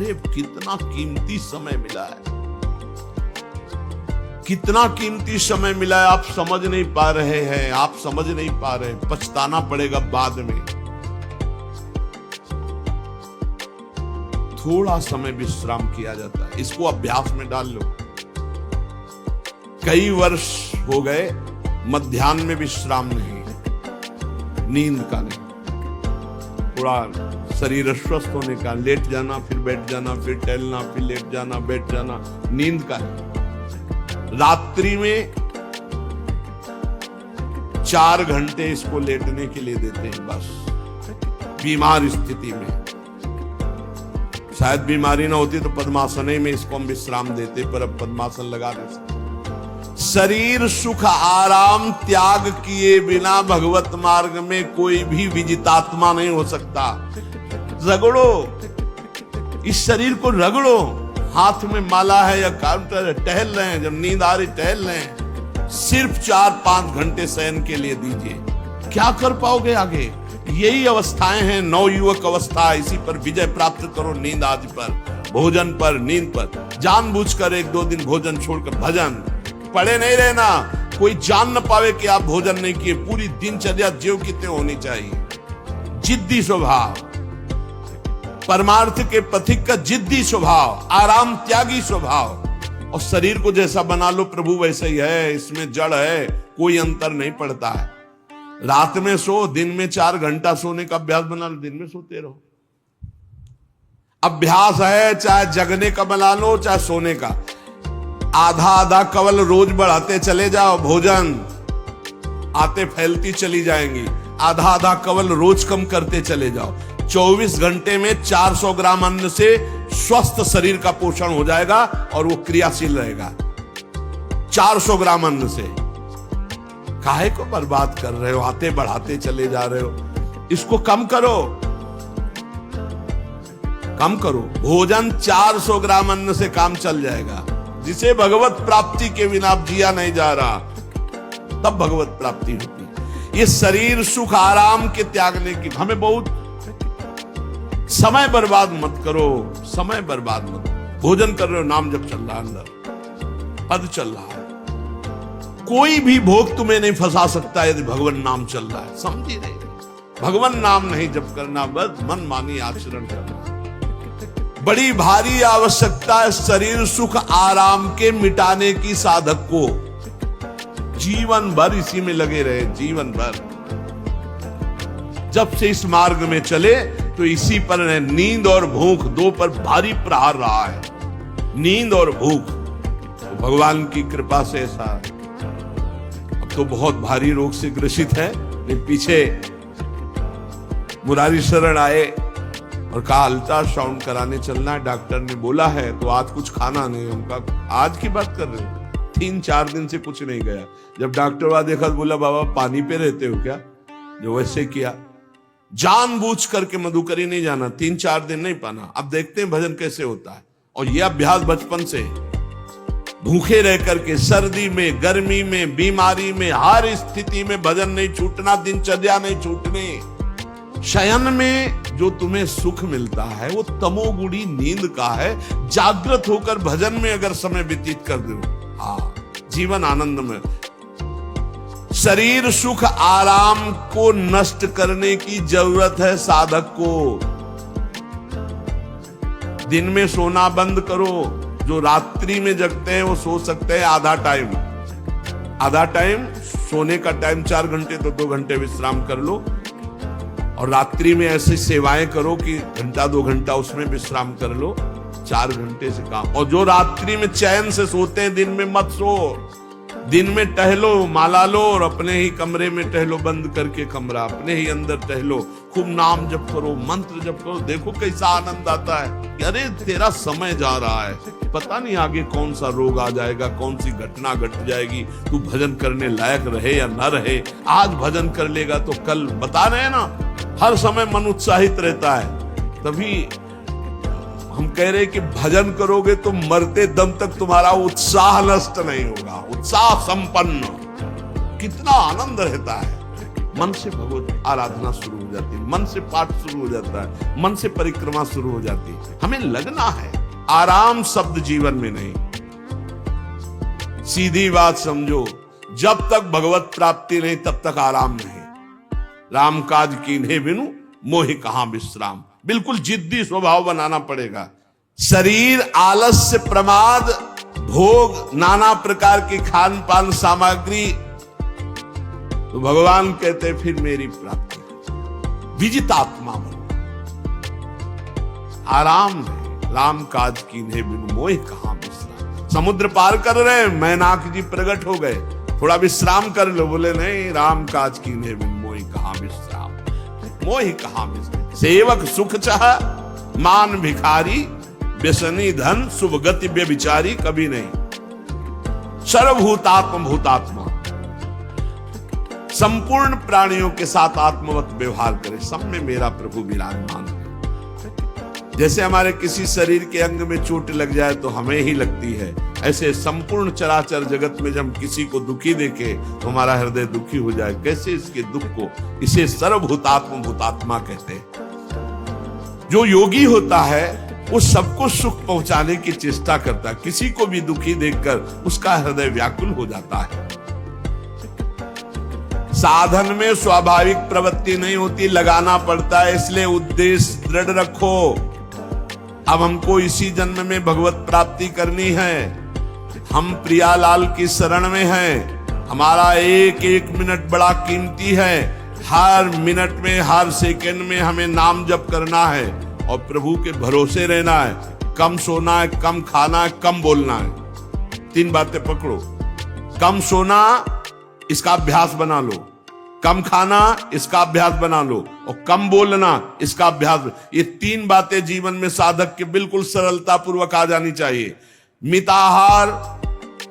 अरे कितना कीमती समय मिला है, कितना कीमती समय मिला है। आप समझ नहीं पा रहे हैं, आप समझ नहीं पा रहे, पछताना पड़ेगा बाद में। थोड़ा समय विश्राम किया जाता है, इसको अभ्यास में डाल लो। कई वर्ष हो गए मध्याह्न में विश्राम नहीं, नींद का नहीं, थोड़ा शरीर स्वस्थ होने का, लेट जाना फिर बैठ जाना, फिर टहलना, फिर लेट जाना बैठ जाना, नींद का नहीं। रात्रि में 4 घंटे इसको लेटने के लिए देते हैं बस। बीमार स्थिति में, शायद बीमारी ना होती तो पद्मासन में इसको हम विश्राम देते, पर अब पद्मासन लगा नहीं सकते। शरीर सुख आराम त्याग किए बिना भगवत मार्ग में कोई भी विजितात्मा नहीं हो सकता। रगड़ो, इस शरीर को रगड़ो, हाथ में माला है या काउंटर है, टहल रहे हैं, जब नींद आ रही टहल रहे हैं, सिर्फ 4-5 घंटे शयन के लिए दीजिए। क्या कर पाओगे आगे? यही अवस्थाएं हैं, नवयुवक अवस्था। इसी पर विजय प्राप्त करो, नींद आदि पर, भोजन पर, नींद पर। जानबूझकर 1-2 दिन भोजन छोड़कर भजन पड़े नहीं रहना, कोई जान न पावे कि आप भोजन नहीं किए। पूरी दिनचर्या ज्यों कितने होनी चाहिए। जिद्दी स्वभाव, परमार्थ के पथिक का जिद्दी स्वभाव, आराम त्यागी स्वभाव। और शरीर को जैसा बना लो प्रभु वैसे ही है, इसमें जड़ है, कोई अंतर नहीं पड़ता है। रात में सो, दिन में 4 घंटा सोने का अभ्यास बना लो, दिन में सोते रहो। अभ्यास है, चाहे जगने का बना लो चाहे सोने का। आधा आधा कवल रोज बढ़ाते चले जाओ, भोजन आते फैलती चली जाएंगी। आधा आधा कवल रोज कम करते चले जाओ। 24 घंटे में 400 ग्राम अन्न से स्वस्थ शरीर का पोषण हो जाएगा और वो क्रियाशील रहेगा। 400 ग्राम अन्न से काहे को बर्बाद कर रहे हो? आते बढ़ाते चले जा रहे हो। इसको कम करो, कम करो। भोजन 400 ग्राम अन्न से काम चल जाएगा। जिसे भगवत प्राप्ति के बिना जिया नहीं जा रहा, तब भगवत प्राप्ति होती। ये शरीर सुख आराम के त्यागने की, हमें बहुत समय बर्बाद मत करो, समय बर्बाद मत। भोजन कर रहे हो, नाम जब चल रहा है, अंदर पद चल रहा है, कोई भी भोग तुम्हें नहीं फंसा सकता यदि भगवान नाम चल रहा है। समझी नहीं? भगवान नाम नहीं जप करना, बस मन मानी आचरण करना। बड़ी भारी आवश्यकता है शरीर सुख आराम के मिटाने की साधक को। जीवन भर इसी में लगे रहे, जीवन भर। जब से इस मार्ग में चले तो इसी पर नींद और भूख, 2 पर भारी प्रहार रहा है। नींद और भूख, तो भगवान की कृपा से ऐसा। अब तो बहुत भारी रोग से ग्रसित है। पीछे मुरारी शरण आए और कहा अल्ट्रासाउंड कराने चलना है, डॉक्टर ने बोला है, तो आज कुछ खाना नहीं। उनका आज की बात कर रहे हो, 3-4 दिन से कुछ नहीं गया। जब डॉक्टर वहां देखा तो बोला बाबा पानी पे रहते हो क्या? जो वैसे किया, जानबूझ करके मधुकरी नहीं जाना, 3-4 दिन नहीं पाना। अब देखते हैं भजन कैसे होता है। और यह अभ्यास बचपन से, भूखे रह करके, सर्दी में, गर्मी में, बीमारी में, हर स्थिति में भजन नहीं छूटना, दिनचर्या नहीं छूटनी। शयन में जो तुम्हें सुख मिलता है वो तमोगुणी नींद का है। जागृत होकर भजन में अगर समय व्यतीत कर दो, हाँ, जीवन आनंद में। शरीर सुख आराम को नष्ट करने की जरूरत है साधक को। दिन में सोना बंद करो। जो रात्रि में जगते हैं वो सो सकते हैं आधा टाइम। आधा टाइम सोने का टाइम 4 घंटे, तो 2 घंटे विश्राम कर लो। और रात्रि में ऐसी सेवाएं करो कि 1-2 घंटा उसमें विश्राम कर लो। 4 घंटे से काम। और जो रात्रि में चैन से सोते हैं, दिन में मत सो। दिन में टहलो, माला लो और अपने ही कमरे में टहलो, बंद करके कमरा, अपने ही अंदर टहलो, खूब नाम जप करो, मंत्र जप करो। देखो कैसा आनंद आता है कि अरे तेरा समय जा रहा है, पता नहीं आगे कौन सा रोग आ जाएगा, कौन सी घटना घट जाएगी, तू भजन करने लायक रहे या न रहे। आज भजन कर लेगा तो कल, बता रहे हैं ना, हर समय मन उत्साहित रहता है। तभी हम कह रहे कि भजन करोगे तो मरते दम तक तुम्हारा उत्साह नष्ट नहीं होगा, उत्साह संपन्न। कितना आनंद रहता है। मन से भगवत आराधना शुरू हो जाती है, मन से पाठ शुरू हो जाता है, मन से परिक्रमा शुरू हो जाती है। हमें लगना है, आराम शब्द जीवन में नहीं। सीधी बात समझो, जब तक भगवत प्राप्ति नहीं तब तक आराम नहीं। राम काज कीन्हे बिनु मोहि कहां विश्राम। बिल्कुल जिद्दी स्वभाव बनाना पड़ेगा। शरीर, आलस्य, प्रमाद, भोग, नाना प्रकार की खान पान सामग्री, तो भगवान कहते फिर मेरी प्राप्ति, विजितात्मा बनो, आराम है। राम काज कीन्हे बिनु मोहि कहां विश्राम। समुद्र पार कर रहे, मैनाक जी प्रकट हो गए, थोड़ा विश्राम कर लो। बोले नहीं, राम काज कीन्हे बिनु मोहि कहां विश्राम, मोहि कहां विश्राम। सेवक सुख चाह, मान भिखारी, व्यसनी धन, शुभ गति व्यभिचारी, कभी नहीं। सर्वभूतात्म भूतात्मा, संपूर्ण प्राणियों के साथ आत्मवत व्यवहार करे, सब में मेरा प्रभु विराजमान है। जैसे हमारे किसी शरीर के अंग में चोट लग जाए तो हमें ही लगती है, ऐसे संपूर्ण चराचर जगत में जब किसी को दुखी देखे तो हमारा हृदय दुखी हो जाए। कैसे इसके दुख को, इसे सर्वभूतात्म भूतात्मा कहते हैं। जो योगी होता है वो सबको सुख पहुंचाने की चेष्टा करता है, किसी को भी दुखी देखकर उसका हृदय व्याकुल हो जाता है। साधन में स्वाभाविक प्रवृत्ति नहीं होती, लगाना पड़ता है, इसलिए उद्देश्य दृढ़ रखो। अब हमको इसी जन्म में भगवत प्राप्ति करनी है। हम प्रियालाल की शरण में हैं। हमारा एक एक मिनट बड़ा कीमती है। हर मिनट में, हर सेकंड में हमें नाम जप करना है और प्रभु के भरोसे रहना है। कम सोना है, कम खाना है, कम बोलना है। तीन बातें पकड़ो। कम सोना, इसका अभ्यास बना लो। कम खाना, इसका अभ्यास बना लो। और कम बोलना, इसका अभ्यास। ये तीन बातें जीवन में साधक के बिल्कुल सरलता पूर्वक आ जानी चाहिए। मिताहार,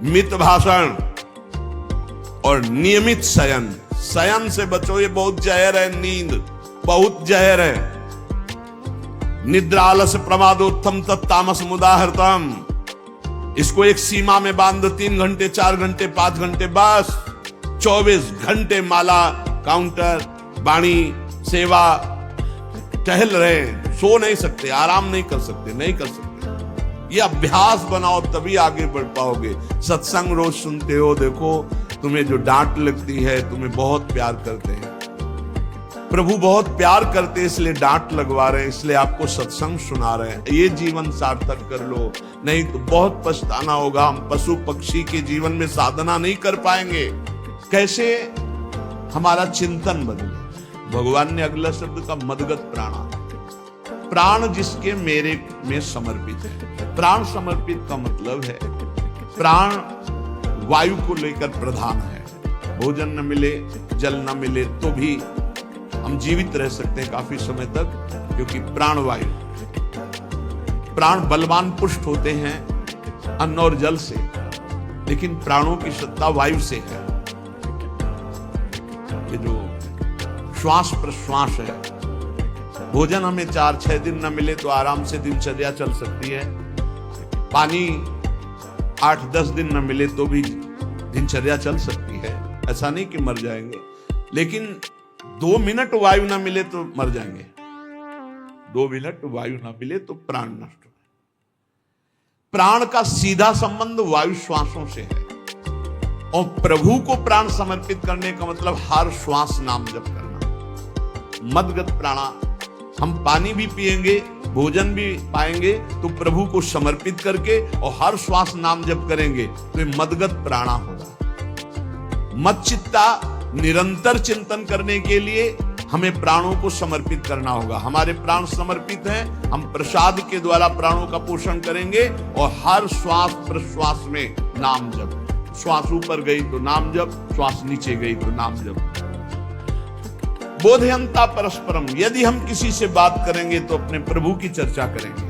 मित भाषण और नियमित शयन। शयन से बचो, ये बहुत जहर है। नींद बहुत जहर है। निद्रा आलस प्रमादोत्तम तत्तामस मुदाहृतम। इसको एक सीमा में बांध दो। 3 घंटे, 4 घंटे, 5 घंटे, बस 24 घंटे माला, काउंटर, वाणी, सेवा, टहल रहे। सो नहीं सकते, आराम नहीं कर सकते, नहीं कर सकते। ये अभ्यास बनाओ, तभी आगे बढ़ पाओगे। सत्संग रोज सुनते हो, देखो तुम्हें जो डांट लगती है, तुम्हें बहुत प्यार करते हैं प्रभु, बहुत प्यार करते हैं, इसलिए डांट लगवा रहे हैं, इसलिए आपको सत्संग सुना रहे हैं। ये जीवन सार्थक कर लो, नहीं तो बहुत पछताना होगा। हम पशु पक्षी के जीवन में साधना नहीं कर पाएंगे। कैसे? हमारा चिंतन बदले। भगवान ने अगला शब्द का मदगत प्राणा, प्राण जिसके मेरे में समर्पित है। प्राण समर्पित का मतलब है प्राण वायु को लेकर प्रधान है। भोजन न मिले, जल न मिले तो भी हम जीवित रह सकते हैं काफी समय तक, क्योंकि प्राण वायु। प्राण बलवान पुष्ट होते हैं अन्न और जल से, लेकिन प्राणों की सत्ता वायु से है। ये जो श्वास प्रश्वास है, भोजन हमें 4-6 दिन न मिले तो आराम से दिनचर्या चल सकती है। पानी 8-10 दिन न मिले तो भी दिनचर्या चल सकती है। ऐसा नहीं कि मर जाएंगे, लेकिन 2 मिनट वायु ना मिले तो मर जाएंगे। 2 मिनट वायु ना मिले तो प्राण नष्ट हो। प्राण का सीधा संबंध वायु श्वासों से है, और प्रभु को प्राण समर्पित करने का मतलब हर श्वास नाम जप करना। मदगत प्राणा, हम पानी भी पिएंगे, भोजन भी पाएंगे तो प्रभु को समर्पित करके, और हर श्वास नाम जप करेंगे तो ये मदगत प्राणा होगा। मत चित्ता, निरंतर चिंतन करने के लिए हमें प्राणों को समर्पित करना होगा। हमारे प्राण समर्पित हैं, हम प्रसाद के द्वारा प्राणों का पोषण करेंगे, और हर श्वास प्रश्वास में नाम जप। श्वास ऊपर गई तो नाम जप, श्वास नीचे गई तो नाम जप। बोधयंता परस्परम, यदि हम किसी से बात करेंगे तो अपने प्रभु की चर्चा करेंगे।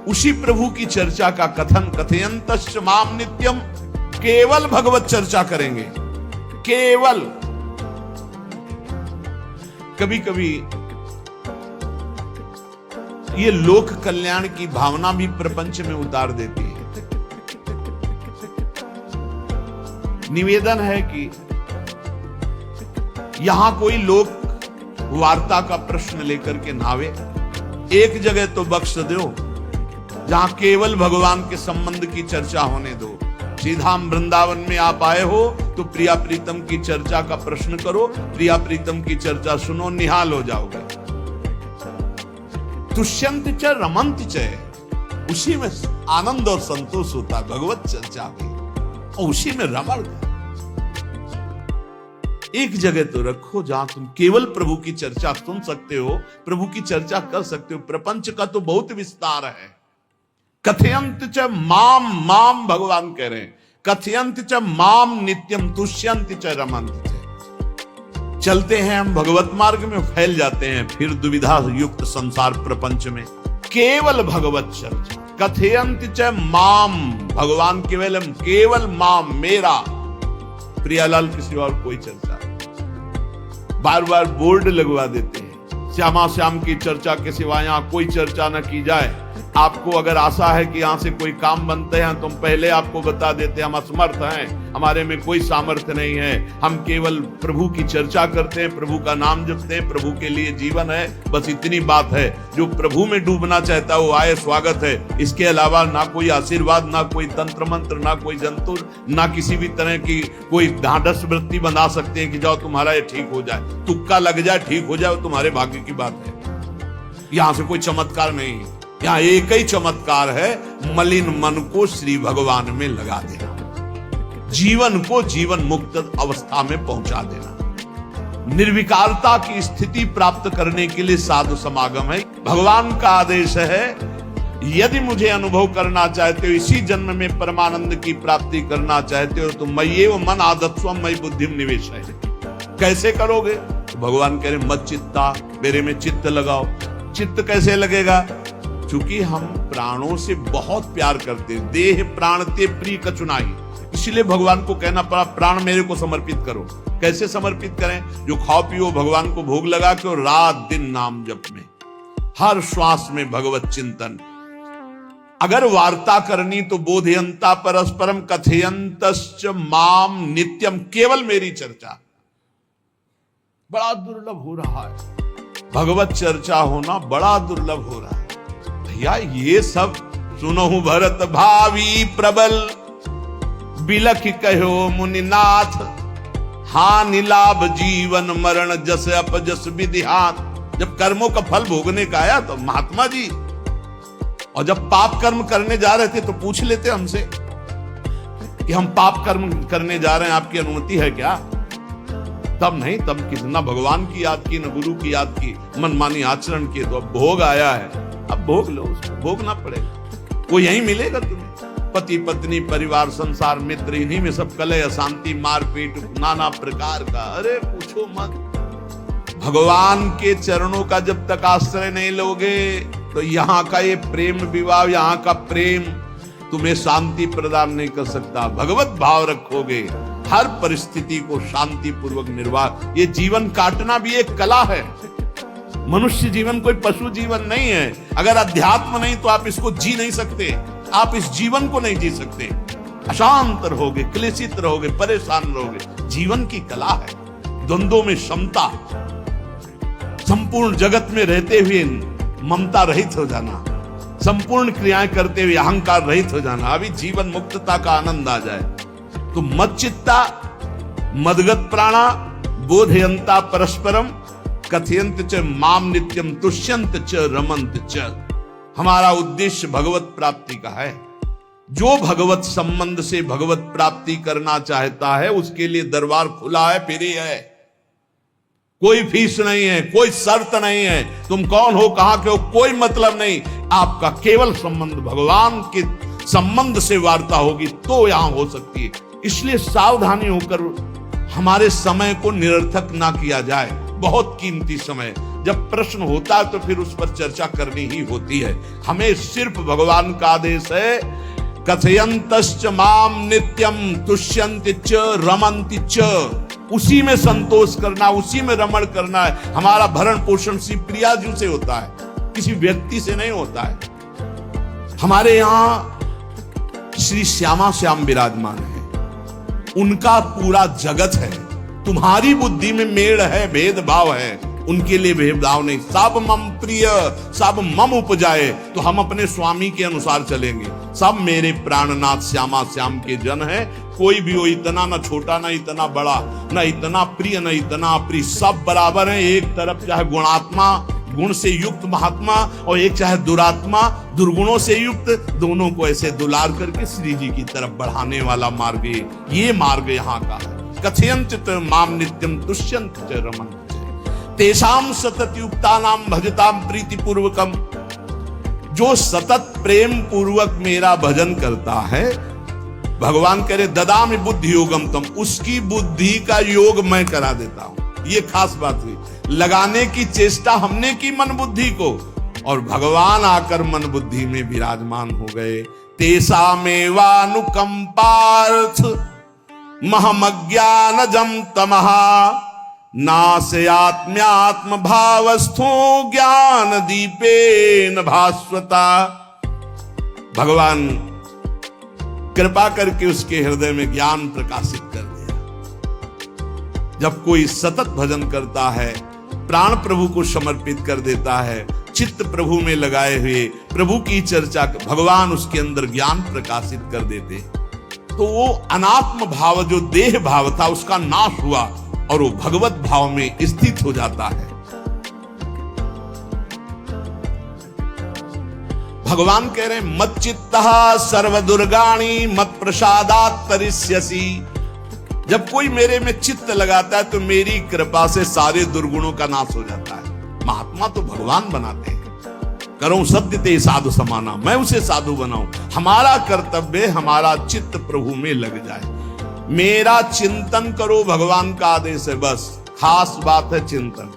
उसी प्रभु की चर्चा का कथन, कथयंतश्च माम नित्यम, केवल भगवत चर्चा करेंगे। केवल। कभी कभी ये लोक कल्याण की भावना भी प्रपंच में उतार देती है। निवेदन है कि यहां कोई लोक वार्ता का प्रश्न लेकर के नावे। एक जगह तो बख्श दो जहां केवल भगवान के संबंध की चर्चा होने दो। सीधा वृंदावन में आप आए हो तो प्रिया प्रीतम की चर्चा का प्रश्न करो, प्रिया प्रीतम की चर्चा सुनो, निहाल हो जाओगे। तुष्यंत च रमंत च, उसी में आनंद और संतोष होता है भगवत चर्चा में, और उसी में रमण। एक जगह तो रखो जहां तुम केवल प्रभु की चर्चा सुन सकते हो, प्रभु की चर्चा कर सकते हो। प्रपंच का तो बहुत विस्तार है। कथयंत च माम, माम भगवान कह रहे हैं, कथयंत च माम नित्यम तुष्यंत च रमंत च। चलते हैं हम भगवत मार्ग में, फैल जाते हैं फिर दुविधा युक्त संसार प्रपंच में। केवल भगवत चर्चा, कथयंत च माम, भगवान केवलम, केवल माम, मेरा, प्रियालाल के सिवा और कोई चर्चा। बार बार बोर्ड लगवा देते हैं, श्यामा श्याम की चर्चा के सिवा यहां कोई चर्चा न की जाए। आपको अगर आशा है कि यहां से कोई काम बनते हैं तो हम पहले आपको बता देते हैं, हम असमर्थ हैं, हमारे में कोई सामर्थ्य नहीं है, हम केवल प्रभु की चर्चा करते हैं, प्रभु का नाम जपते हैं, प्रभु के लिए जीवन है, बस इतनी बात है। जो प्रभु में डूबना चाहता है वो आए, स्वागत है। इसके अलावा ना कोई आशीर्वाद, ना कोई तंत्र मंत्र, ना कोई जंतुर, ना किसी भी तरह की कोई ढांढस वृत्ति बना सकते हैं कि जाओ तुम्हारा ये ठीक हो जाए, तुक्का लग जाए, ठीक हो जाए, तुम्हारे भाग्य की बात है। यहां से कोई चमत्कार नहीं है, यहां एक ही चमत्कार है, मलिन मन को श्री भगवान में लगा देना, जीवन को जीवन मुक्त अवस्था में पहुंचा देना। निर्विकारता की स्थिति प्राप्त करने के लिए साधु समागम है। भगवान का आदेश है, यदि मुझे अनुभव करना चाहते हो, इसी जन्म में परमानंद की प्राप्ति करना चाहते हो, तो मय्येव मन आदत्स्वम मयि बुद्धिम निवेशय। कैसे करोगे? तो भगवान कह रहे मत चित्ता, मेरे में चित्त लगाओ। चित्त कैसे लगेगा? चूंकि हम प्राणों से बहुत प्यार करते हैं, देह प्राण ते प्रिय कछुनाई, इसलिए भगवान को कहना पड़ा प्राण मेरे को समर्पित करो। कैसे समर्पित करें? जो खाओ पियो भगवान को भोग लगा के, और रात दिन नाम जप में, हर श्वास में भगवत चिंतन। अगर वार्ता करनी तो बोधयंता परस्परम कथयंतश्च माम नित्यम, केवल मेरी चर्चा। बड़ा दुर्लभ हो रहा है, भगवत चर्चा होना बड़ा दुर्लभ हो रहा है। भैया ये सब सुनहु भरत भावी प्रबल, बिलख कहो मुनिनाथ, हानि लाभ जीवन मरण जस अपजस विधिहात। जब कर्मों का फल भोगने का आया तो महात्मा जी, और जब पाप कर्म करने जा रहे थे तो पूछ लेते हमसे कि हम पाप कर्म करने जा रहे हैं, आपकी अनुमति है क्या? तब नहीं, तब कितना भगवान की याद की, न गुरु की याद की, मनमानी आचरण किए। तो अब भोग आया है, अब भोग लो, उसको भोगना पड़ेगा। वो यही मिलेगा तुम्हें, पति पत्नी परिवार संसार मित्र, इन्हीं में सब कलह अशांति मारपीट नाना प्रकार का। अरे पूछो मत। भगवान के चरणों का जब तक आश्रय नहीं लोगे तो यहाँ का ये प्रेम विवाह, यहाँ का प्रेम तुम्हें शांति प्रदान नहीं कर सकता। भगवत भाव रखोगे, हर परिस्थिति को शांति पूर्वक निर्वाह। ये जीवन काटना भी एक कला है। मनुष्य जीवन कोई पशु जीवन नहीं है। अगर अध्यात्म नहीं तो आप इसको जी नहीं सकते, आप इस जीवन को नहीं जी सकते। अशांत रहोगे, क्लेशित रहोगे, परेशान रहोगे। जीवन की कला है, द्वंद्वों में क्षमता, संपूर्ण जगत में रहते हुए ममता रहित हो जाना, संपूर्ण क्रियाएं करते हुए अहंकार रहित हो जाना, अभी जीवन मुक्तता का आनंद आ जाए। तो मच्चित्ता, मदगत प्राणा, बोधयंता परस्परम, कथयंत च माम नित्यम, तुष्यंत च रमंत च। हमारा उद्देश्य भगवत प्राप्ति का है। जो भगवत संबंध से भगवत प्राप्ति करना चाहता है उसके लिए दरबार खुला है, फ्री है, कोई फीस नहीं है, कोई शर्त नहीं है। तुम कौन हो, कहां के हो, कोई मतलब नहीं। आपका केवल संबंध भगवान के संबंध से वार्ता होगी तो यहां हो सकती है। इसलिए सावधानी होकर हमारे समय को निरर्थक ना किया जाए। बहुत कीमती समय, जब प्रश्न होता है तो फिर उस पर चर्चा करनी ही होती है। हमें सिर्फ भगवान का आदेश है, कथयंतश्च माम नित्यम तुष्यन्ति च रमन्ति च। उसी में संतोष करना, उसी में रमण करना है। हमारा भरण पोषण श्री प्रिया जी से होता है, किसी व्यक्ति से नहीं होता है। हमारे यहां श्री श्यामा श्याम विराजमान है, उनका पूरा जगत है। तुम्हारी बुद्धि में मेड़ है, भेदभाव है, उनके लिए भेदभाव नहीं। सब मम प्रिय, सब मम उपजाए, तो हम अपने स्वामी के अनुसार चलेंगे। सब मेरे प्राणनाथ श्यामा श्याम के जन है। कोई भी हो, इतना ना छोटा ना इतना बड़ा, ना इतना प्रिय ना इतना अप्रिय, सब बराबर है। एक तरफ चाहे गुणात्मा, गुण से युक्त महात्मा, और एक चाहे दुरात्मा, दुर्गुणों से युक्त, दोनों को ऐसे दुलार करके श्री जी की तरफ बढ़ाने वाला मार्ग, ये मार्ग यहाँ का है। कथयंत माम नित्यम तुष्यंत च रमन्त तेषाम सतत युक्तानाम भजताम प्रीति पूर्वकम। जो सतत प्रेम पूर्वक मेरा भजन करता है, भगवान कह रहे ददामि बुद्धि योगम तम, उसकी बुद्धि का योग मैं करा देता हूं। ये खास बात हुई, लगाने की चेष्टा हमने की मन बुद्धि को, और भगवान आकर मन बुद्धि में विराजमान हो गए। तेषामेवानुकंपार्थ महमज्ञानजं तमः नास्यात्म्यात्म भावस्थो ज्ञान दीपेन भास्वता। भगवान कृपा करके उसके हृदय में ज्ञान प्रकाशित कर दिया। जब कोई सतत भजन करता है, प्राण प्रभु को समर्पित कर देता है, चित्त प्रभु में लगाए हुए प्रभु की चर्चा, भगवान उसके अंदर ज्ञान प्रकाशित कर देते, तो वो अनात्म भाव जो देह भाव था उसका नाश हुआ और वो भगवत भाव में स्थित हो जाता है। भगवान कह रहे हैं मत चित्तः सर्व दुर्गाणी मत प्रसादात् तरिष्यसि। जब कोई मेरे में चित्त लगाता है तो मेरी कृपा से सारे दुर्गुणों का नाश हो जाता है। महात्मा तो भगवान बनाते हैं। करो सत्य ते साधु समाना, मैं उसे साधु बनाऊं। हमारा कर्तव्य, हमारा चित्त प्रभु में लग जाए। मेरा चिंतन करो, भगवान का आदेश है। बस खास बात है चिंतन।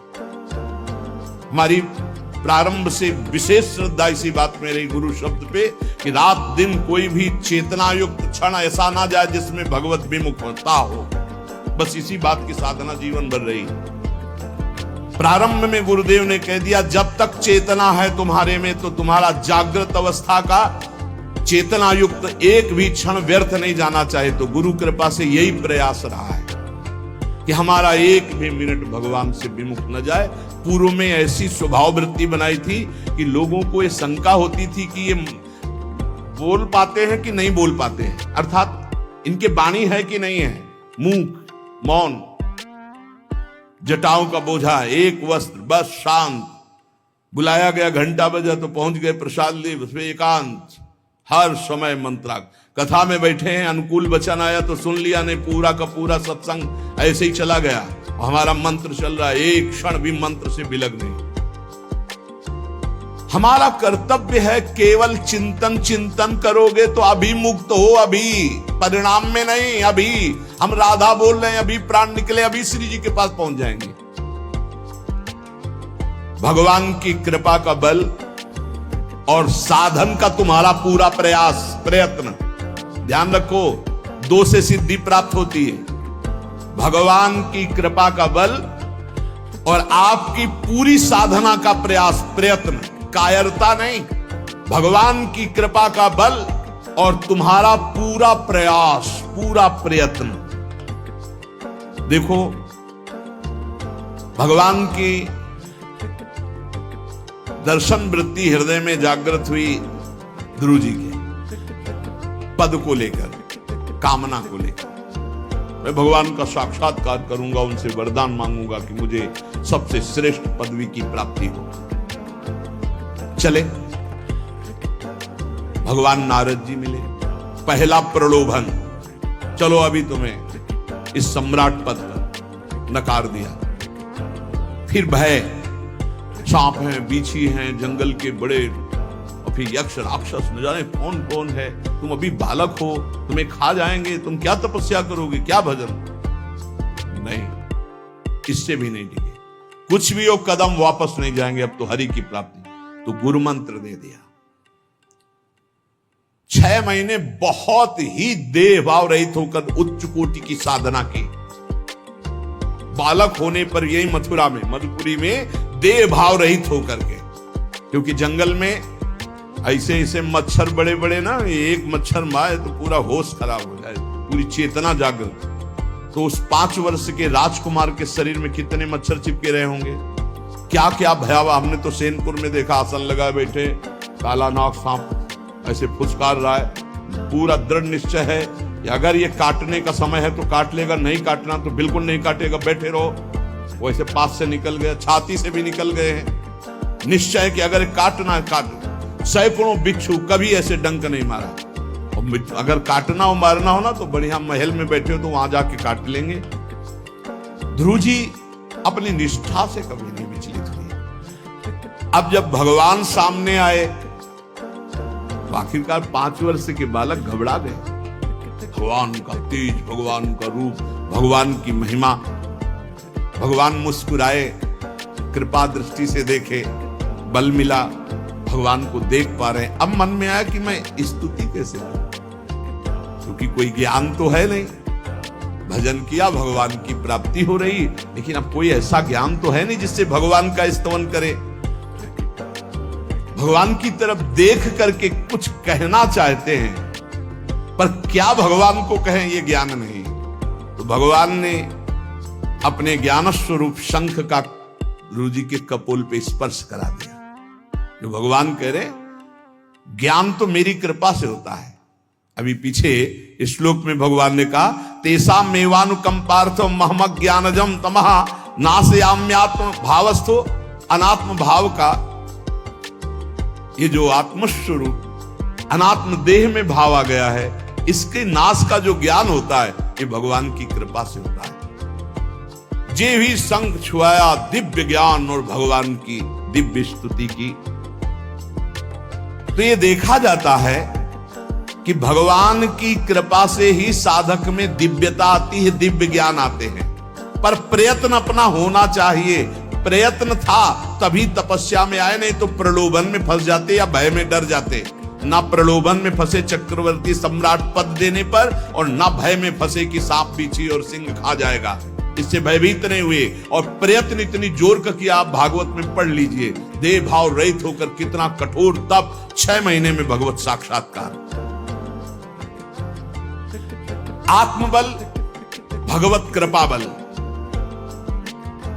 हमारी प्रारंभ से विशेष श्रद्धा इसी बात में रही गुरु शब्द पे, कि रात दिन कोई भी चेतना युक्त क्षण ऐसा ना जाए जिसमें भगवत विमुखता हो। बस इसी बात की साधना जीवन भर रही। प्रारंभ में गुरुदेव ने कह दिया, जब तक चेतना है तुम्हारे में तो तुम्हारा जागृत अवस्था का चेतना युक्त एक भी क्षण व्यर्थ नहीं जाना चाहे। तो गुरु कृपा से यही प्रयास रहा है कि हमारा एक भी मिनट भगवान से विमुख न जाए। पूर्व में ऐसी स्वभाव वृत्ति बनाई थी कि लोगों को ये शंका होती थी कि ये बोल पाते हैं कि नहीं बोल पाते हैं, अर्थात इनके वाणी है कि नहीं है। मूक, मौन, जटाओं का बोझा, एक वस्त्र, बस शांत। बुलाया गया, घंटा बजा तो पहुंच गए, प्रसाद लिए, उसमें एकांत, हर समय मंत्राग। कथा में बैठे हैं, अनुकूल वचन आया तो सुन लिया, नहीं पूरा का पूरा सत्संग ऐसे ही चला गया। हमारा मंत्र चल रहा है, एक क्षण भी मंत्र से विलग नहीं। हमारा कर्तव्य है केवल चिंतन। चिंतन करोगे तो अभी मुक्त हो, अभी परिणाम में नहीं। अभी हम राधा बोल रहे हैं, अभी प्राण निकले, अभी श्री जी के पास पहुंच जाएंगे। भगवान की कृपा का बल और साधन का तुम्हारा पूरा प्रयास, प्रयत्न, ध्यान रखो, दो से सिद्धि प्राप्त होती है। भगवान की कृपा का बल और आपकी पूरी साधना का प्रयास, प्रयत्न, कायरता नहीं। भगवान की कृपा का बल और तुम्हारा पूरा प्रयास, पूरा प्रयत्न। देखो, भगवान की दर्शन वृत्ति हृदय में जागृत हुई ध्रुव जी के पद को लेकर, कामना को लेकर। मैं भगवान का साक्षात्कार करूंगा, उनसे वरदान मांगूंगा कि मुझे सबसे श्रेष्ठ पदवी की प्राप्ति हो। चले, भगवान नारद जी मिले। पहला प्रलोभन, चलो अभी तुम्हें इस सम्राट पद पर नकार दिया। फिर भय, सांप हैं, बीछी हैं, जंगल के बड़े, और फिर यक्ष राक्षस, न जाने कौन कौन है। तुम अभी बालक हो, तुम्हें खा जाएंगे, तुम क्या तपस्या करोगे, क्या भजन। नहीं, इससे भी नहीं टिके। कुछ भी हो, कदम वापस नहीं जाएंगे, अब तो हरि की प्राप्ति। तो गुरु मंत्र दे दिया। 6 महीने बहुत ही देह भाव रहित होकर उच्च कोटि की साधना की। बालक होने पर यही मथुरा में, मधुपुरी में देह भाव रहित होकर के, क्योंकि जंगल में ऐसे ऐसे मच्छर बड़े बड़े ना, एक मच्छर मारे तो पूरा होश खराब हो जाए, पूरी चेतना जागृत। तो उस 5 वर्ष के राजकुमार के शरीर में कितने मच्छर चिपके रहे होंगे। क्या क्या भयावह। हमने तो सेनपुर में देखा, आसन लगाए बैठे काला नाग सांप ऐसे फुसकार रहा है। पूरा दृढ़ निश्चय है कि अगर ये काटने का समय है तो काट लेगा, नहीं काटना तो बिल्कुल नहीं काटेगा, बैठे रहो। वैसे पास से निकल गए, छाती से भी निकल गए हैं। निश्चय है कि अगर काटना है काट। सैकड़ों बिच्छू कभी ऐसे डंक नहीं मारा। और अगर काटना हो मारना हो ना तो बढ़िया महल में बैठे हो तो वहां जाके काट लेंगे। ध्रुव जी अपनी निष्ठा से कभी नहीं विचलित हुए। अब जब भगवान सामने आए तो आखिरकार 5 वर्ष के बालक घबरा गए। भगवान का तेज, भगवान का रूप, भगवान की महिमा। भगवान मुस्कुराए, कृपा दृष्टि से देखे, बल मिला, भगवान को देख पा रहे हैं। अब मन में आया कि मैं स्तुति कैसे करूं, क्योंकि कोई ज्ञान तो है नहीं। भजन किया, भगवान की प्राप्ति हो रही, लेकिन अब कोई ऐसा ज्ञान तो है नहीं जिससे भगवान का स्तवन करे। भगवान की तरफ देख करके कुछ कहना चाहते हैं, पर क्या भगवान को कहें ये ज्ञान नहीं। तो भगवान ने अपने ज्ञान स्वरूप शंख का गुरु जी के कपोल पे स्पर्श करा दिया। जो भगवान कह रहे, ज्ञान तो मेरी कृपा से होता है। अभी पीछे इस श्लोक में भगवान ने कहा, तेसा मेवानुकंपार्थो महमक ज्ञानजम तमहा नासयाम्यात्म भावस्थो। अनात्म भाव का ये जो आत्मस्वरूप अनात्म देह में भाव आ गया है, इसके नाश का जो ज्ञान होता है ये भगवान की कृपा से होता है। जे भी संग छुआया दिव्य ज्ञान और भगवान की दिव्य स्तुति की। तो ये देखा जाता है कि भगवान की कृपा से ही साधक में दिव्यता आती है, दिव्य ज्ञान आते हैं। पर प्रयत्न अपना होना चाहिए। प्रयत्न था तभी तपस्या में आए, नहीं तो प्रलोभन में फंस जाते या भय में डर जाते। ना प्रलोभन में फंसे चक्रवर्ती सम्राट पद देने पर, और ना भय में फंसे कि सांप बिच्छी और सिंह खा जाएगा, इससे भयभीत नहीं हुए। और प्रयत्न इतनी जोर का किया, आप भागवत में पढ़ लीजिए, देह भाव रहित होकर कितना कठोर तप, 6 महीने में भगवत साक्षात्कार। आत्मबल, भगवत कृपा बल।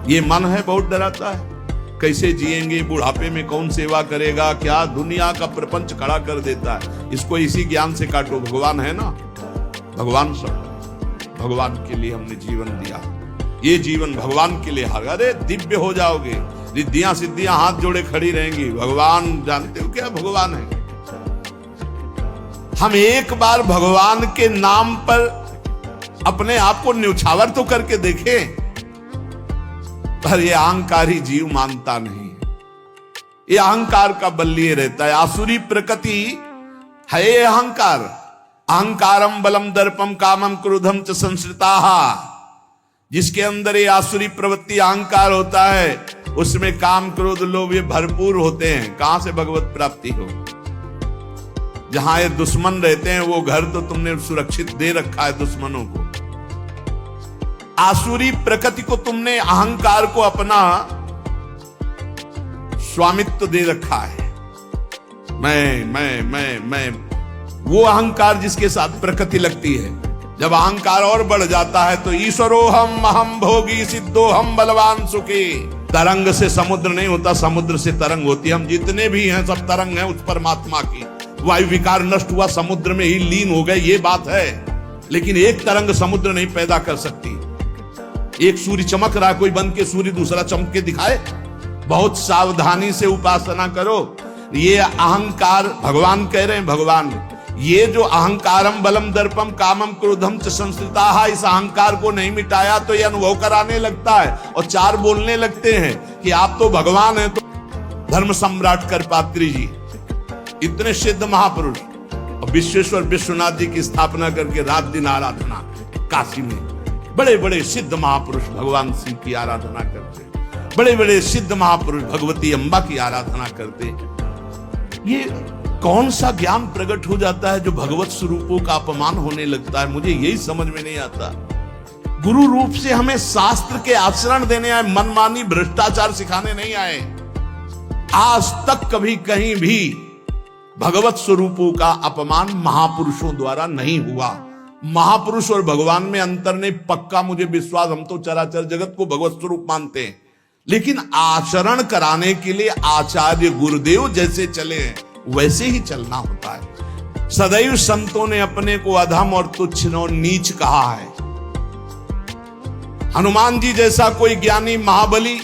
ये मन है बहुत डराता है, कैसे जिएंगे, बुढ़ापे में कौन सेवा करेगा, क्या दुनिया का प्रपंच खड़ा कर देता है। इसको इसी ज्ञान से काटो। भगवान है ना, भगवान सब, भगवान के लिए हमने जीवन दिया। ये जीवन भगवान के लिए हर, अरे दिव्य हो जाओगे, रिद्धियां सिद्धियां हाथ जोड़े खड़ी रहेंगी। भगवान जानते हो क्या भगवान है। हम एक बार भगवान के नाम पर अपने आप को न्यौछावर तो करके देखें। पर ये अहंकारी जीव मानता नहीं। ये अहंकार का बल लिए रहता है। आसुरी प्रकृति है ये अहंकार। अहंकारम बलम दर्पम कामम क्रोधम च संश्रिताः। जिसके अंदर ये आसुरी प्रवृत्ति अहंकार होता है, उसमें काम क्रोध लोभ ये भरपूर होते हैं। कहां से भगवत प्राप्ति हो। जहां ये दुश्मन रहते हैं वो घर तो तुमने सुरक्षित दे रखा है दुश्मनों को। आसुरी प्रकृति को तुमने, अहंकार को अपना स्वामित्व दे रखा है। मैं वो अहंकार जिसके साथ प्रकृति लगती है। जब अहंकार और बढ़ जाता है तो ईश्वरोहम अहम भोगी सिद्धोहम बलवान सुखी। तरंग से समुद्र नहीं होता, समुद्र से तरंग होती है। हम जितने भी हैं सब तरंग हैं उस परमात्मा की। वायु विकार नष्ट हुआ, समुद्र में ही लीन हो गए, ये बात है। लेकिन एक तरंग समुद्र नहीं पैदा कर सकती। एक सूर्य चमक रहा, कोई बन के सूर्य दूसरा चमक के दिखाए। बहुत सावधानी से उपासना करो। ये अहंकार, भगवान कह रहे हैं, भगवान ये जो अहंकारम बलम दर्पम कामम क्रोधम च संश्रिताः, इस अहंकार को नहीं मिटाया तो ये अनुभव कराने लगता है और 4 बोलने लगते हैं कि आप तो भगवान हैं। तो धर्म सम्राट करपात्री जी, इतने सिद्ध महापुरुष, और विश्वेश्वर विश्वनाथ जी की स्थापना करके रात दिन आराधना काशी में। बड़े बड़े सिद्ध महापुरुष भगवान शिव की आराधना करते, बड़े बड़े सिद्ध महापुरुष भगवती अम्बा की आराधना करते। ये कौन सा ज्ञान प्रकट हो जाता है जो भगवत स्वरूपों का अपमान होने लगता है। मुझे यही समझ में नहीं आता। गुरु रूप से हमें शास्त्र के आचरण देने आए, मनमानी भ्रष्टाचार सिखाने नहीं आए। आज तक कभी कहीं भी भगवत स्वरूपों का अपमान महापुरुषों द्वारा नहीं हुआ। महापुरुष और भगवान में अंतर नहीं, पक्का मुझे विश्वास। हम तो चराचर जगत को भगवत स्वरूप मानते हैं, लेकिन आचरण कराने के लिए आचार्य गुरुदेव जैसे चले हैं वैसे ही चलना होता है। सदैव संतों ने अपने को अधम और तुच्छ और नीच कहा है। हनुमान जी जैसा कोई ज्ञानी महाबली,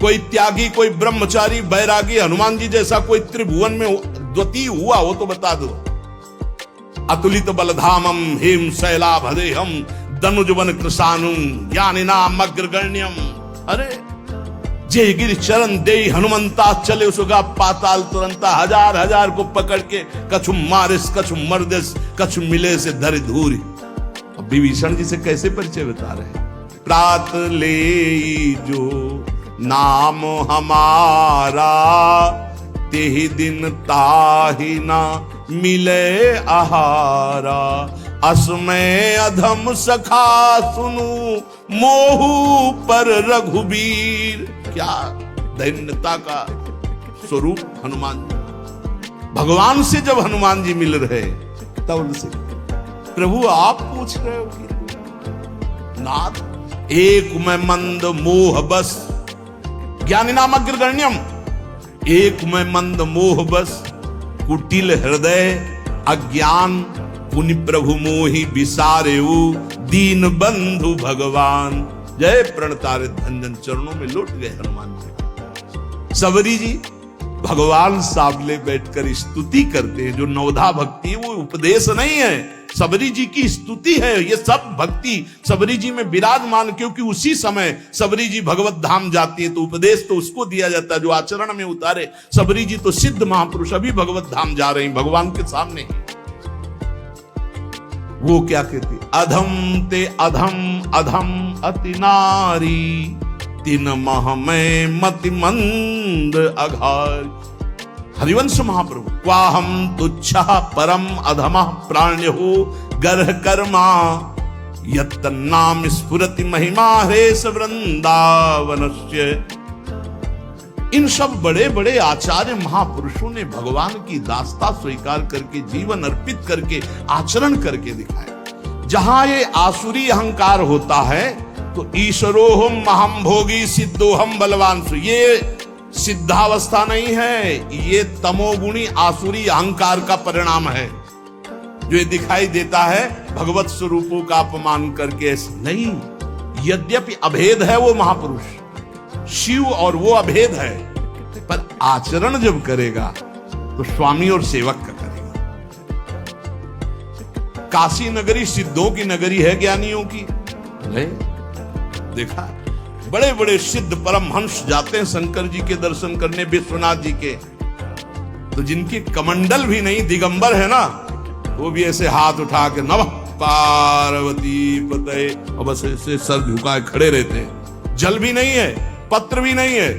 कोई त्यागी, कोई ब्रह्मचारी बैरागी, हनुमान जी जैसा कोई त्रिभुवन में द्वितीय हुआ हो तो बता दो। अतुलित बलधामम हेम शैलाभदेहम दनुजवन कृशानुम ज्ञानिनाम अग्रगण्यम। अरे जय गिर चरण दे हनुमंता चले उसगा पाताल तुरंता, हजार हजार को पकड़ के कछु मारिस कछु मर्दिस कछु मिले से धरि धूरी। अब विभीषण जी से कैसे परिचय बता रहे हैं। प्रात ले जो नाम हमारा, तेहि दिन ताहि ना मिले आहारा। असमय अधम सखा सुनु मोहु पर रघुबीर। क्या दैन्यता का स्वरूप हनुमान जी। भगवान से जब हनुमान जी मिल रहे तब उनसे प्रभु आप पूछ रहे हो कि नाथ एक मैं मंद मोह बस, ज्ञानी नाम अग्रगण्यम, एक मैं मंद मोह बस, कुटिल हृदय अज्ञान, पुनि प्रभु मोहि विसारेऊ, दीन बंधु भगवान। जय प्रणतारे धंजन चरणों में लौट गए हनुमान जी। सबरी जी भगवान सामने बैठकर स्तुति करते हैं। जो नवधा भक्ति है वो उपदेश नहीं है, सबरी जी की स्तुति है। ये सब भक्ति सबरी जी में विराजमान, क्योंकि उसी समय सबरी जी भगवत धाम जाती है तो उपदेश तो उसको दिया जाता है जो आचरण में उतारे। सबरी जी तो सिद्ध महापुरुष अभी भगवत धाम जा रहे हैं भगवान के सामने। वो क्या कहती, अधम ते अधम अधम अति नारी, तिन मह में मति मंद अघार। हरिवंश महाप्रभु क्वाहम तुच्छा परम अधम प्राण्यो गर्ह कर्मा, यत्तन्नाम स्फुरति महिमा हरेश वृंदावनस्य। इन सब बड़े बड़े आचार्य महापुरुषों ने भगवान की दास्ता स्वीकार करके जीवन अर्पित करके आचरण करके दिखाया। जहां ये आसुरी अहंकार होता है तो ईश्वरोहम महम भोगी सिद्धोहम बलवान, ये सिद्धावस्था नहीं है, ये तमोगुणी आसुरी अहंकार का परिणाम है जो ये दिखाई देता है भगवत स्वरूपों का अपमान करके। नहीं, यद्यपि अभेद है वो महापुरुष शिव और वो अभेद है, पर आचरण जब करेगा तो स्वामी और सेवक का करेगा। काशी नगरी सिद्धों की नगरी है, ज्ञानियों की नहीं देखा। बड़े बड़े सिद्ध परमहंस जाते हैं शंकर जी के दर्शन करने, विश्वनाथ जी के, तो जिनके कमंडल भी नहीं, दिगंबर है ना, वो भी ऐसे हाथ उठा के नमः पार्वती पते, और बस ऐसे सर झुकाए खड़े रहते हैं। जल भी नहीं है, पत्र भी नहीं है,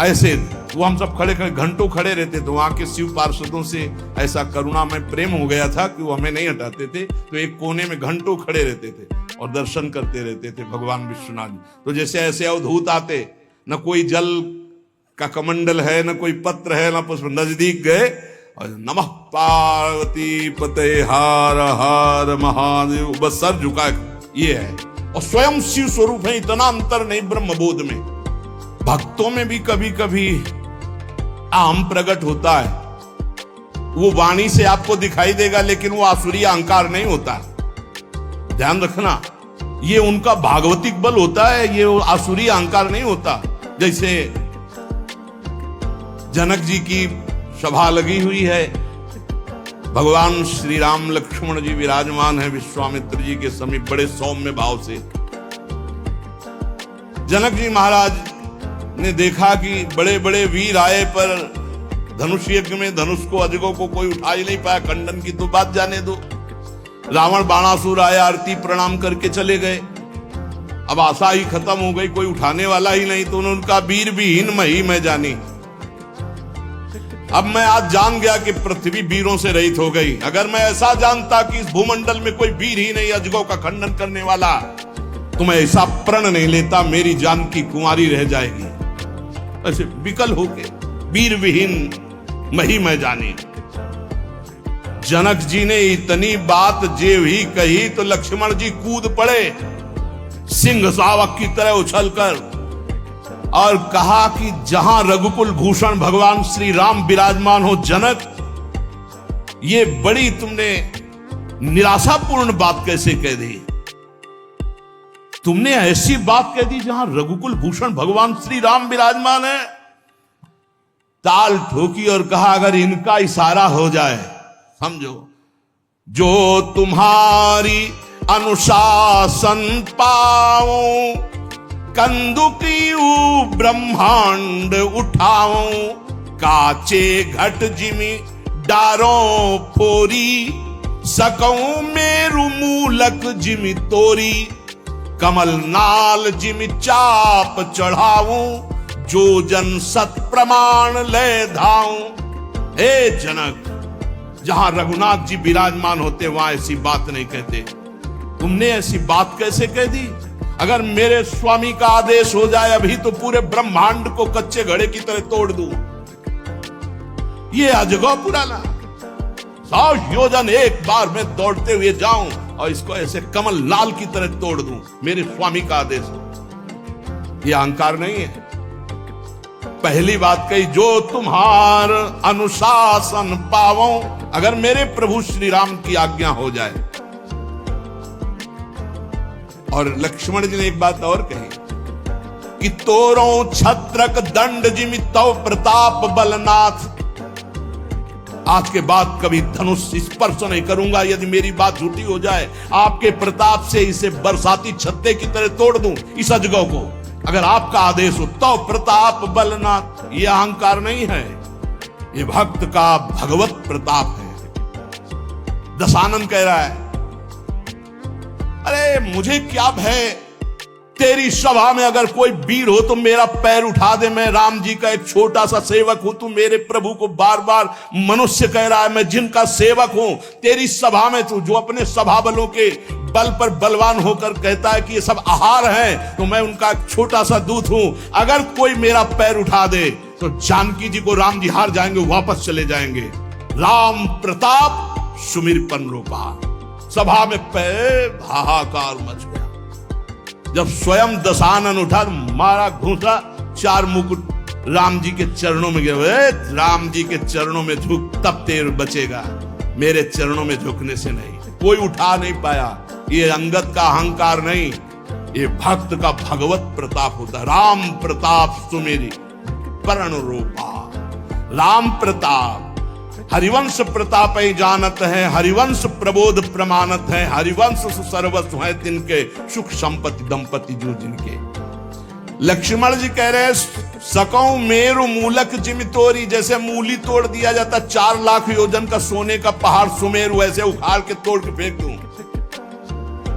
ऐसे वो हम सब खड़े खड़े घंटों खड़े रहते। तो वहां के शिव पार्षदों से ऐसा करुणा में प्रेम हो गया था कि वो हमें नहीं हटाते थे, तो एक कोने में घंटों खड़े रहते थे और दर्शन करते रहते थे भगवान विश्वनाथ जी। तो जैसे ऐसे अवधूत आते, न कोई जल का कमंडल है, न कोई पत्र है, न पुष्प, नजदीक गए और नमः पार्वती पते हार हार महादेव, बस सर झुका, ये है। और स्वयं शिव स्वरूप है, इतना अंतर नहीं ब्रह्मबोध में। भक्तों में भी कभी कभी अहम प्रकट होता है, वो वाणी से आपको दिखाई देगा, लेकिन वो आसुरी अहंकार नहीं होता। ध्यान रखना, ये उनका भागवतिक बल होता है, ये आसुरी अहंकार नहीं होता। जैसे जनक जी की सभा लगी हुई है, भगवान श्री राम लक्ष्मण जी विराजमान है विश्वामित्र जी के समीप बड़े सौम्य भाव से। जनक जी महाराज ने देखा कि बड़े बड़े वीर आए पर धनुष यज्ञ में धनुष को अजगों को कोई उठा ही नहीं पाया। खंडन की तो बात जाने दो, रावण बाणासुर आया, आरती प्रणाम करके चले गए। अब आशा ही खत्म हो गई, कोई उठाने वाला ही नहीं। तो उन्होंने कहा वीर विहीन मही मैं जानी। अब मैं आज जान गया कि पृथ्वी वीरों से रहित हो गई। अगर मैं ऐसा जानता कि इस भूमंडल में कोई वीर ही नहीं अजगों का खंडन करने वाला, तो मैं ऐसा प्रण नहीं लेता, मेरी जान की कुंवारी रह जाएगी। ऐसे विकल होके वीर विहीन मही मैं जानी। जनक जी ने इतनी बात जेव ही कही तो लक्ष्मण जी कूद पड़े सिंह शावक की तरह उछलकर, और कहा कि जहां रघुकुल भूषण भगवान श्री राम विराजमान हो जनक, ये बड़ी तुमने निराशापूर्ण बात कैसे कह दी? तुमने ऐसी बात कह दी जहां रघुकुल भूषण भगवान श्री राम विराजमान है। ताल ठोकी और कहा अगर इनका इशारा हो जाए, समझो, जो तुम्हारी अनुशासन पाओ, कंदुकियू ब्रह्मांड उठाओ, काचे घट जिमी डारो फोरी, सकऊं मेरु मूलक जिमी तोरी, कमल नाल जिमी चाप चढ़ाऊं, जो जन सत प्रमाण ले धाऊं। हे जनक, जहां रघुनाथ जी विराजमान होते वहां ऐसी बात नहीं कहते। तुमने ऐसी बात कैसे कह दी? अगर मेरे स्वामी का आदेश हो जाए अभी तो पूरे ब्रह्मांड को कच्चे घड़े की तरह तोड़ दूं। ये अजगौ पुराना 100 योजन एक बार में दौड़ते हुए जाऊं और इसको ऐसे कमल लाल की तरह तोड़ दूं, मेरे स्वामी का आदेश हो। ये अहंकार नहीं है। पहली बात कही, जो तुम्हार अनुशासन पावो, अगर मेरे प्रभु श्री राम की आज्ञा हो जाए। और लक्ष्मण जी ने एक बात और कही कि तोरो छत्रक दंड जिमि तव प्रताप बलनाथ, आज के बाद कभी धनुष स्पर्श नहीं करूंगा यदि मेरी बात झूठी हो जाए। आपके प्रताप से इसे बरसाती छत्ते की तरह तोड़ दूं इस अजगौ को, अगर आपका आदेश हो। तो प्रताप बलनाथ, ये अहंकार नहीं है, ये भक्त का भगवत प्रताप है। दशानन कह रहा है, अरे मुझे क्या भय, तेरी सभा में अगर कोई वीर हो तो मेरा पैर उठा दे। मैं राम जी का एक छोटा सा सेवक हूं, तू मेरे प्रभु को बार बार मनुष्य कह रहा है, मैं जिनका सेवक हूं। तेरी सभा में तू जो अपने सभा बलों के बल पर बलवान होकर कहता है कि ये सब आहार है, तो मैं उनका एक छोटा सा दूत हूं। अगर कोई मेरा पैर उठा दे तो जानकी जी को राम जी हार जाएंगे, वापस चले जाएंगे। राम प्रताप सुमिरपन रूपा। सभा में पैर हाहाकार मच गया। जब स्वयं दशानन उठा मारा घूंसा, 4 मुकुट राम जी के चरणों में गए। राम जी के चरणों में झुक, तब तेर बचेगा, मेरे चरणों में झुकने से नहीं। कोई उठा नहीं पाया। ये अंगत का अहंकार नहीं, ये भक्त का भगवत प्रताप होता है। राम प्रताप सुमेरी परण रूपा। राम प्रताप हरिवंश प्रताप जानत है, हरिवंश प्रबोध प्रमाणत है, हरिवंश सर्वस्व है तिनके, सुख संपत्ति दंपति जो जिनके। लक्ष्मण जी कह रहे, सकऊं मेरु मूलक जिमि तोरी, जैसे मूली तोड़ दिया जाता 4 लाख योजन का सोने का पहाड़ सुमेरु, वैसे उखाड़ के तोड़ के फेंक दूं।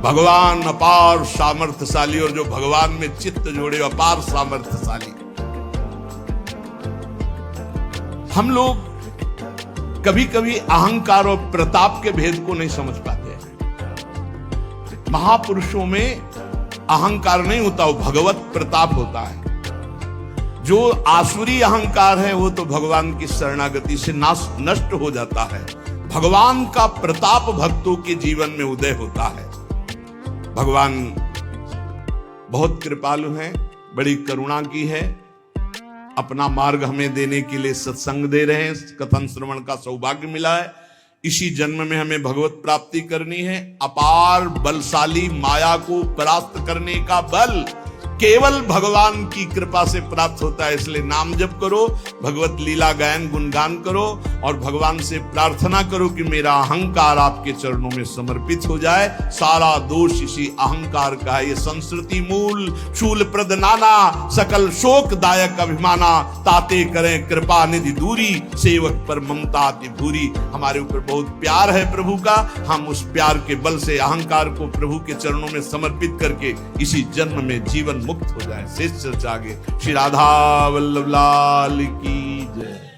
भगवान अपार सामर्थ्यशाली, और जो भगवान में चित्त जोड़े अपार सामर्थ्यशाली। हम लोग कभी कभी अहंकार और प्रताप के भेद को नहीं समझ पाते हैं। महापुरुषों में अहंकार नहीं होता, वो भगवत प्रताप होता है। जो आसुरी अहंकार है वो तो भगवान की शरणागति से नष्ट हो जाता है। भगवान का प्रताप भक्तों के जीवन में उदय होता है। भगवान बहुत कृपालु हैं, बड़ी करुणा की है। अपना मार्ग हमें देने के लिए सत्संग दे रहे हैं, कथन श्रवण का सौभाग्य मिला है। इसी जन्म में हमें भगवत प्राप्ति करनी है। अपार बलशाली माया को परास्त करने का बल केवल भगवान की कृपा से प्राप्त होता है। इसलिए नाम जप करो, भगवत लीला गायन गुणगान करो और भगवान से प्रार्थना करो कि मेरा अहंकार आपके चरणों में समर्पित हो जाए। सारा दोष इसी अहंकार का है। ये संस्कृति मूल शूल प्रद नाना, सकल शोक दायक अभिमाना, ताते करें कृपा निधि दूरी, सेवक पर ममता अति भूरी। हमारे ऊपर बहुत प्यार है प्रभु का, हम उस प्यार के बल से अहंकार को प्रभु के चरणों में समर्पित करके इसी जन्म में जीवन मुक्त हो जाए। शेष चर्चा आगे। श्री राधा वल्लभ लाल की जय।